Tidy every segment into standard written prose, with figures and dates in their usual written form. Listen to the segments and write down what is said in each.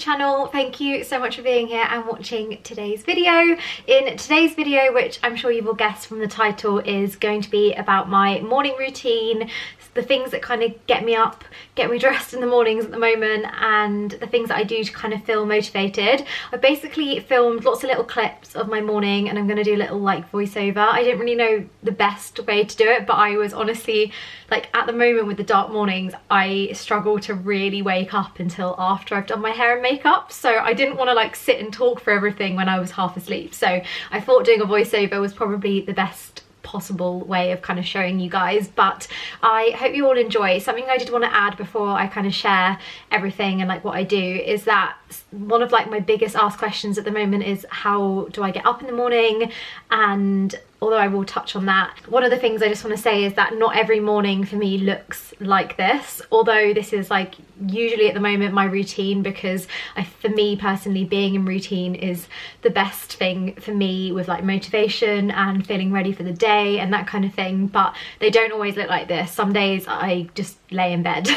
channel. Thank you so much for being here and watching today's video. In today's video, which I'm sure you've all guessed from the title, is going to be about my morning routine, the things that kind of get me up, get me dressed in the mornings at the moment, and the things that I do to kind of feel motivated. I basically filmed lots of little clips of my morning and I'm going to do a little like voiceover. I didn't really know the best way to do it, but I was honestly like, at the moment with the dark mornings, I struggle to really wake up until after I've done my hair and makeup, so I didn't want to like sit and talk for everything when I was half asleep, so I thought doing a voiceover was probably the best possible way of kind of showing you guys. But I hope you all enjoy. Something I did want to add before I kind of share everything and like what I do is that one of like my biggest asked questions at the moment is how do I get up in the morning, and although I will touch on that, one of the things I just want to say is that not every morning for me looks like this, although this is like usually at the moment my routine, because for me personally, being in routine is the best thing for me with like motivation and feeling ready for the day and that kind of thing. But they don't always look like this. Some days I just lay in bed,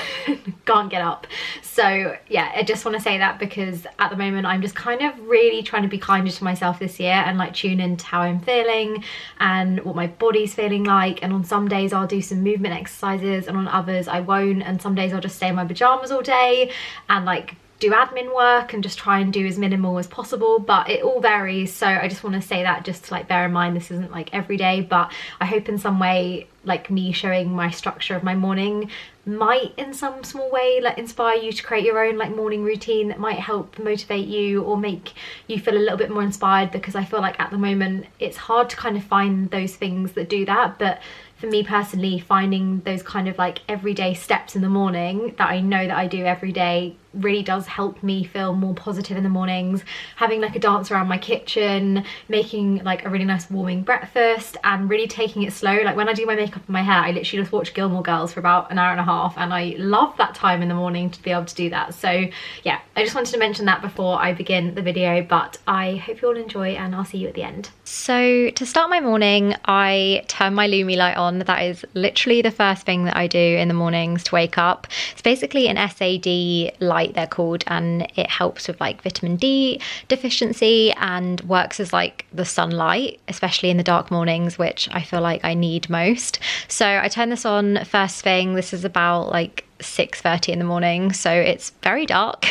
can't get up. So yeah, I just want to say that because at the moment I'm just kind of really trying to be kinder to myself this year and like tune into how I'm feeling and what my body's feeling like. And on some days I'll do some movement exercises and on others I won't, and some days I'll just stay in my pajamas all day and like do admin work and just try and do as minimal as possible, but it all varies. So I just want to say that just to like bear in mind this isn't like every day, but I hope in some way like me showing my structure of my morning might in some small way like inspire you to create your own like morning routine that might help motivate you or make you feel a little bit more inspired, because I feel like at the moment it's hard to kind of find those things that do that. But for me personally, finding those kind of like everyday steps in the morning that I know that I do every day really does help me feel more positive in the mornings. Having like a dance around my kitchen, making like a really nice warming breakfast and really taking it slow. Like when I do my makeup and my hair, I literally just watch Gilmore Girls for about an hour and a half, and I love that time in the morning to be able to do that. So yeah, I just wanted to mention that before I begin the video, but I hope you all enjoy and I'll see you at the end. So to start my morning, I turn my Lumi light on. That is literally the first thing that I do in the mornings to wake up. It's basically an SAD light, they're called, and it helps with like vitamin D deficiency and works as like the sunlight, especially in the dark mornings, which I feel like I need most. So I turn this on first thing. This is about like 6:30 in the morning, so it's very dark.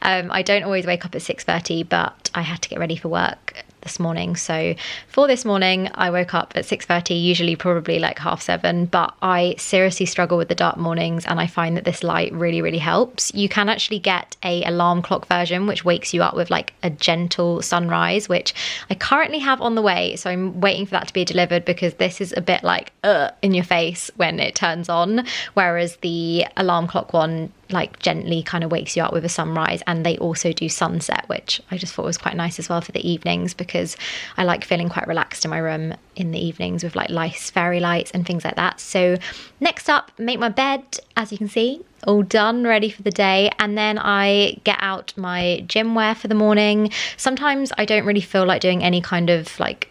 I don't always wake up at 6:30, but I had to get ready for work this morning. So for this morning I woke up at 6:30, usually probably like 7:30, but I seriously struggle with the dark mornings and I find that this light really helps. You can actually get a alarm clock version which wakes you up with like a gentle sunrise, which I currently have on the way, so I'm waiting for that to be delivered because this is a bit like in your face when it turns on, whereas the alarm clock one like gently kind of wakes you up with a sunrise. And they also do sunset, which I just thought was quite nice as well for the evenings, because I like feeling quite relaxed in my room in the evenings with like nice fairy lights and things like that. So next up, make my bed, as you can see, all done, ready for the day. And then I get out my gym wear for the morning. Sometimes I don't really feel like doing any kind of like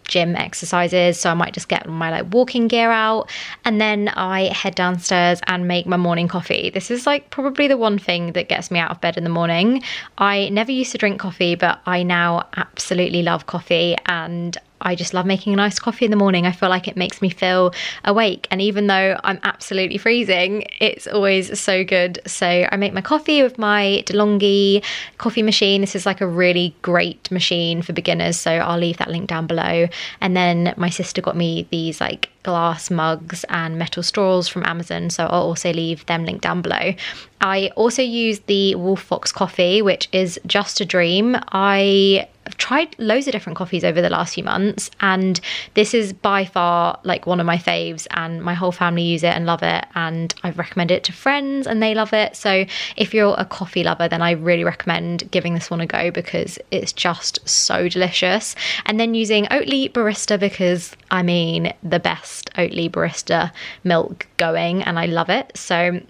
gym exercises, so I might just get my like walking gear out, and then I head downstairs and make my morning coffee. This is like probably the one thing that gets me out of bed in the morning. I never used to drink coffee, but I now absolutely love coffee, and I just love making a nice coffee in the morning. I feel like it makes me feel awake, and even though I'm absolutely freezing, it's always so good. So I make my coffee with my DeLonghi coffee machine. This is like a really great machine for beginners, so I'll leave that link down below. And then my sister got me these like glass mugs and metal straws from Amazon, so I'll also leave them linked down below. I also use the Wolf Fox coffee, which is just a dream. I've tried loads of different coffees over the last few months, and this is by far like one of my faves, and my whole family use it and love it, and I've recommended it to friends and they love it. So if you're a coffee lover, then I really recommend giving this one a go because it's just so delicious. And then using Oatly Barista, because I mean the best Oatly Barista milk going, and I love it. So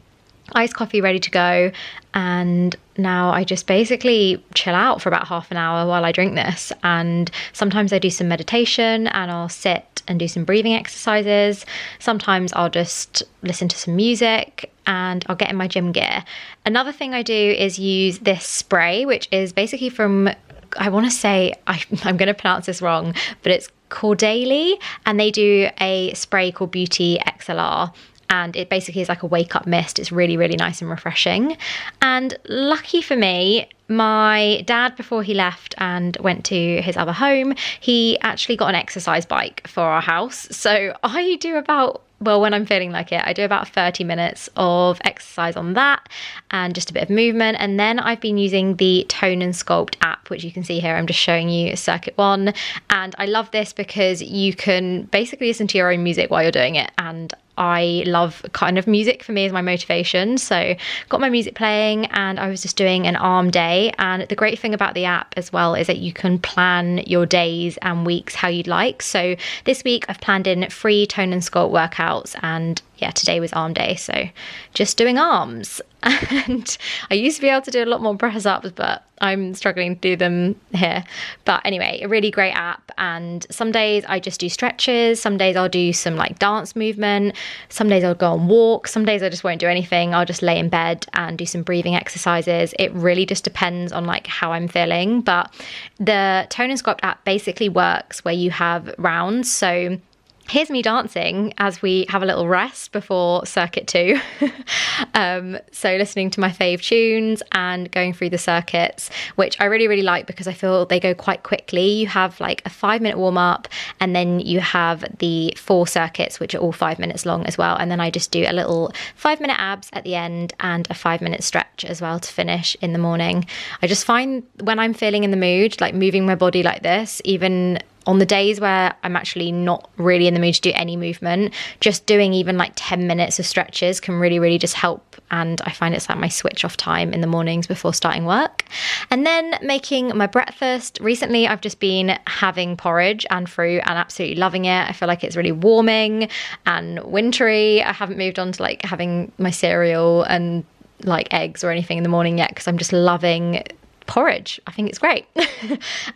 iced coffee ready to go, and now I just basically chill out for about half an hour while I drink this. And sometimes I do some meditation and I'll sit and do some breathing exercises. Sometimes I'll just listen to some music and I'll get in my gym gear. Another thing I do is use this spray, which is basically from, I want to say, I'm going to pronounce this wrong, but it's Jewellery, and they do a spray called Beauty XLR. And it basically is like a wake up mist. It's really, really nice and refreshing. And lucky for me, my dad, before he left and went to his other home, he actually got an exercise bike for our house. So I do about, well, when I'm feeling like it, I do about 30 minutes of exercise on that and just a bit of movement. And then I've been using the Tone and Sculpt app, which you can see here. I'm just showing you circuit 1. And I love this because you can basically listen to your own music while you're doing it. And I love kind of music, for me, is my motivation. So got my music playing and I was just doing an arm day. And the great thing about the app as well is that you can plan your days and weeks how you'd like. So this week I've planned in 3 Tone and Sculpt workouts, and yeah, today was arm day, so just doing arms. And I used to be able to do a lot more press ups, but I'm struggling to do them here. But anyway, a really great app. And some days I just do stretches, some days I'll do some like dance movement, some days I'll go on walks, some days I just won't do anything. I'll just lay in bed and do some breathing exercises. It really just depends on like how I'm feeling. But the Tone and Sculpt app basically works where you have rounds. So here's me dancing as we have a little rest before circuit 2. So listening to my fave tunes and going through the circuits, which I really, really like because I feel they go quite quickly. You have like a 5-minute warm up, and then you have the 4 circuits, which are all 5 minutes long as well. And then I just do a little 5-minute abs at the end and a 5-minute stretch as well to finish in the morning. I just find when I'm feeling in the mood, like moving my body like this, even on the days where I'm actually not really in the mood to do any movement, just doing even like 10 minutes of stretches can really, really just help. And I find it's like my switch off time in the mornings before starting work. And then making my breakfast. Recently, I've just been having porridge and fruit and absolutely loving it. I feel like it's really warming and wintry. I haven't moved on to like having my cereal and like eggs or anything in the morning yet because I'm just loving porridge. I think it's great.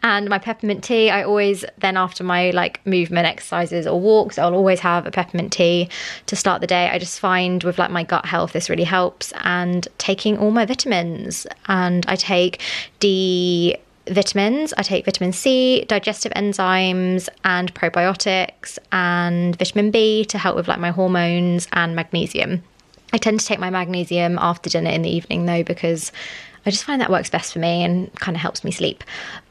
And my peppermint tea, I always then, after my like movement exercises or walks, I'll always have a peppermint tea to start the day. I just find with like my gut health this really helps. And taking all my vitamins, and I take vitamins, I take vitamin C, digestive enzymes and probiotics, and vitamin B to help with like my hormones, and magnesium. I tend to take my magnesium after dinner in the evening though, because I just find that works best for me and kind of helps me sleep.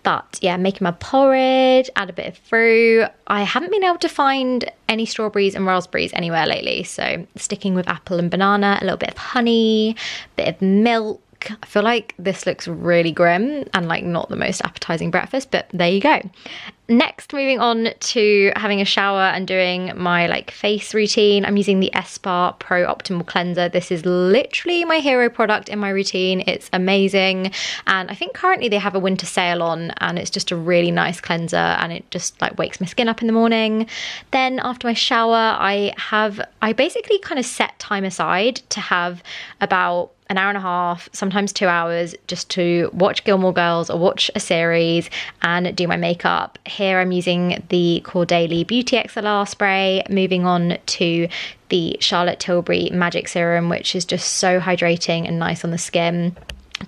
But yeah, making my porridge, add a bit of fruit. I haven't been able to find any strawberries and raspberries anywhere lately, so sticking with apple and banana, a little bit of honey, a bit of milk. I feel like this looks really grim and like not the most appetizing breakfast, but there you go. Next, moving on to having a shower and doing my like face routine. I'm using the Spa Pro Optimal Cleanser. This is literally my hero product in my routine. It's amazing. And I think currently they have a winter sale on, and it's just a really nice cleanser, and it just like wakes my skin up in the morning. Then after my shower, I basically kind of set time aside to have about an hour and a half, sometimes 2 hours, just to watch Gilmore Girls or watch a series and do my makeup. Here I'm using the Jewellery Beauty XLR spray, moving on to the Charlotte Tilbury Magic Serum, which is just so hydrating and nice on the skin.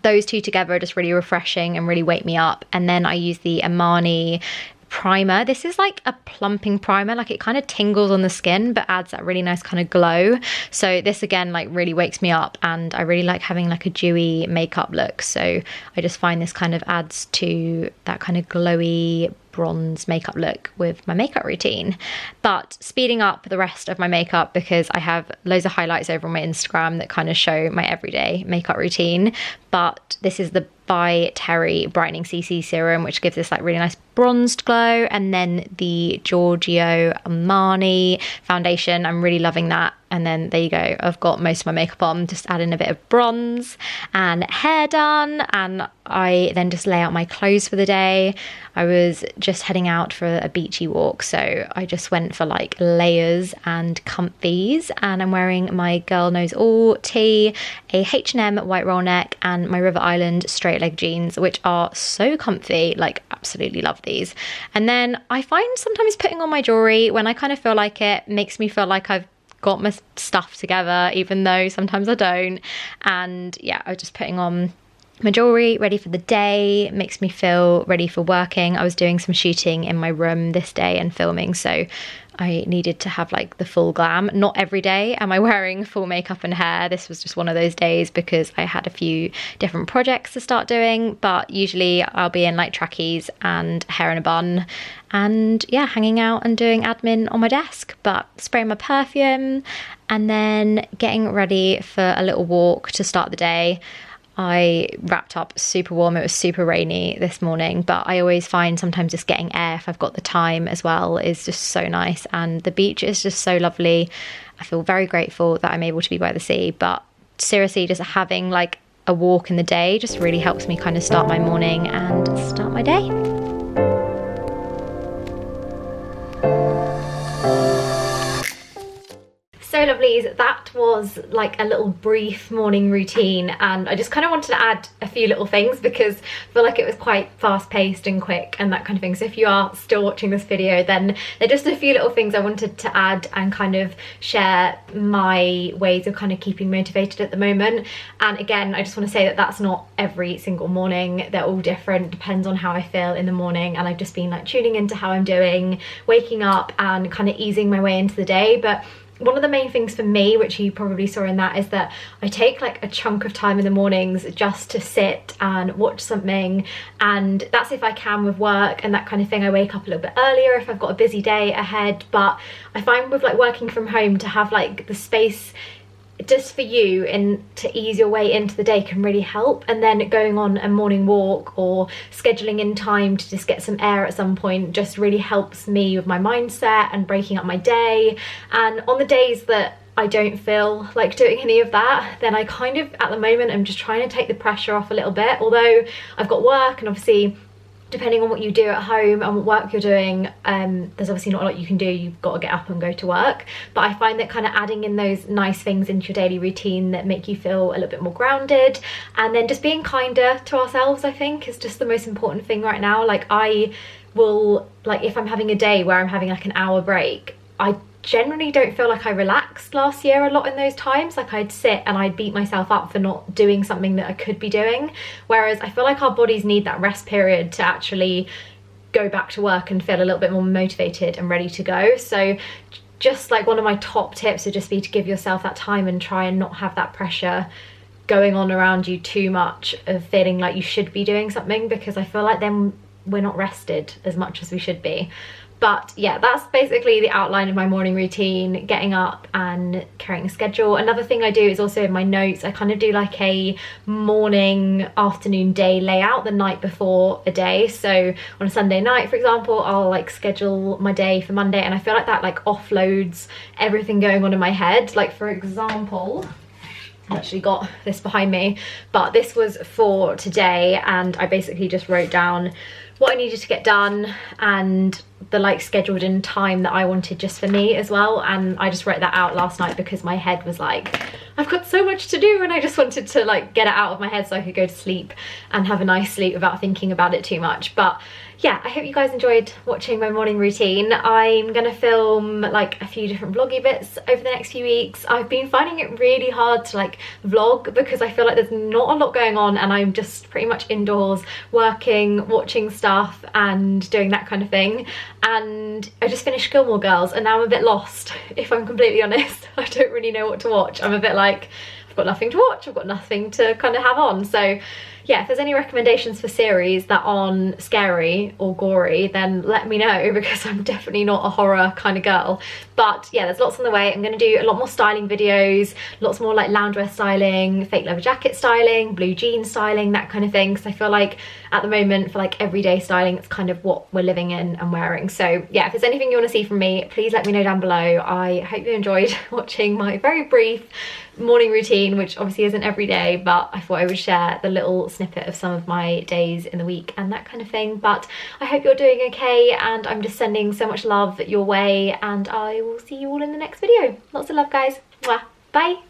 Those two together are just really refreshing and really wake me up. And then I use the Armani primer. This is like a plumping primer, like it kind of tingles on the skin but adds that really nice kind of glow. So this again like really wakes me up, and I really like having like a dewy makeup look, so I just find this kind of adds to that kind of glowy bronze makeup look with my makeup routine. But speeding up the rest of my makeup, because I have loads of highlights over on my Instagram that kind of show my everyday makeup routine. But this is the by Terry Brightening CC Serum, which gives this like really nice bronzed glow. And then the Giorgio Armani foundation, I'm really loving that. and then there you go, I've got most of my makeup on, just adding a bit of bronze and hair done, and I then just lay out my clothes for the day. I was just heading out for a beachy walk, so I just went for like layers and comfies, and I'm wearing my Girl Knows All tee, a H&M white roll neck, and my River Island straight leg jeans, which are so comfy, like absolutely love these. And then I find sometimes putting on my jewellery when I kind of feel like it makes me feel like I've got my stuff together, even though sometimes I don't. And yeah, I was just putting on my jewellery, ready for the day, makes me feel ready for working. I was doing some shooting in my room this day and filming, so I needed to have like the full glam. Not every day am I wearing full makeup and hair. This was just one of those days because I had a few different projects to start doing, but usually I'll be in like trackies and hair in a bun and yeah, hanging out and doing admin on my desk, but spraying my perfume and then getting ready for a little walk to start the day. I wrapped up super warm. It was super rainy this morning, but I always find sometimes just getting air, if I've got the time as well, is just so nice. And the beach is just so lovely. I feel very grateful that I'm able to be by the sea, but seriously, just having like a walk in the day just really helps me kind of start my morning and start my day. So lovelies, that was like a little brief morning routine, and I just kind of wanted to add a few little things because I feel like it was quite fast paced and quick and that kind of thing. So if you are still watching this video, then there are just a few little things I wanted to add and kind of share my ways of kind of keeping motivated at the moment. And again, I just want to say that that's not every single morning. They're all different, depends on how I feel in the morning, and I've just been like tuning into how I'm doing, waking up and kind of easing my way into the day. But one of the main things for me, which you probably saw in that, is that I take like a chunk of time in the mornings just to sit and watch something, and that's if I can with work and that kind of thing. I wake up a little bit earlier if I've got a busy day ahead, but I find with like working from home, to have like the space just for you and to ease your way into the day can really help. And then going on a morning walk or scheduling in time to just get some air at some point just really helps me with my mindset and breaking up my day. And on the days that I don't feel like doing any of that, then I kind of at the moment I'm just trying to take the pressure off a little bit. Although I've got work, and obviously depending on what you do at home and what work you're doing, there's obviously not a lot you can do. You've got to get up and go to work. But I find that kind of adding in those nice things into your daily routine that make you feel a little bit more grounded, and then just being kinder to ourselves, I think is just the most important thing right now. Like I will, like if I'm having a day where I'm having like an hour break, I generally don't feel like I relaxed last year a lot in those times. Like I'd sit and I'd beat myself up for not doing something that I could be doing, whereas I feel like our bodies need that rest period to actually go back to work and feel a little bit more motivated and ready to go. So just like one of my top tips would just be to give yourself that time and try and not have that pressure going on around you too much of feeling like you should be doing something, because I feel like then we're not rested as much as we should be. But yeah, that's basically the outline of my morning routine, getting up and carrying a schedule. Another thing I do is also in my notes, I kind of do like a morning, afternoon, day layout the night before a day. So on a Sunday night, for example, I'll like schedule my day for Monday, and I feel like that like offloads everything going on in my head. Like for example, I've actually got this behind me, but this was for today, and I basically just wrote down what I needed to get done and the like scheduled in time that I wanted just for me as well. And I just wrote that out last night because my head was like, I've got so much to do, and I just wanted to like get it out of my head so I could go to sleep and have a nice sleep without thinking about it too much. But yeah, I hope you guys enjoyed watching my morning routine. I'm gonna film like a few different vloggy bits over the next few weeks. I've been finding it really hard to like vlog because I feel like there's not a lot going on, and I'm just pretty much indoors working, watching stuff and doing that kind of thing. And I just finished Gilmore Girls and now I'm a bit lost, if I'm completely honest. I don't really know what to watch. I'm a bit like, I've got nothing to watch, I've got nothing to kind of have on. So yeah, if there's any recommendations for series that aren't scary or gory, then let me know, because I'm definitely not a horror kind of girl. But yeah, there's lots on the way. I'm going to do a lot more styling videos, lots more like loungewear styling, fake leather jacket styling, blue jean styling, that kind of thing, because I feel like at the moment for like everyday styling, it's kind of what we're living in and wearing. So yeah, if there's anything you want to see from me, please let me know down below. I hope you enjoyed watching my very brief morning routine, which obviously isn't every day, but I thought I would share the little snippet of some of my days in the week and that kind of thing. But I hope you're doing okay, and I'm just sending so much love your way, and I will see you all in the next video. Lots of love, guys. Mwah. Bye.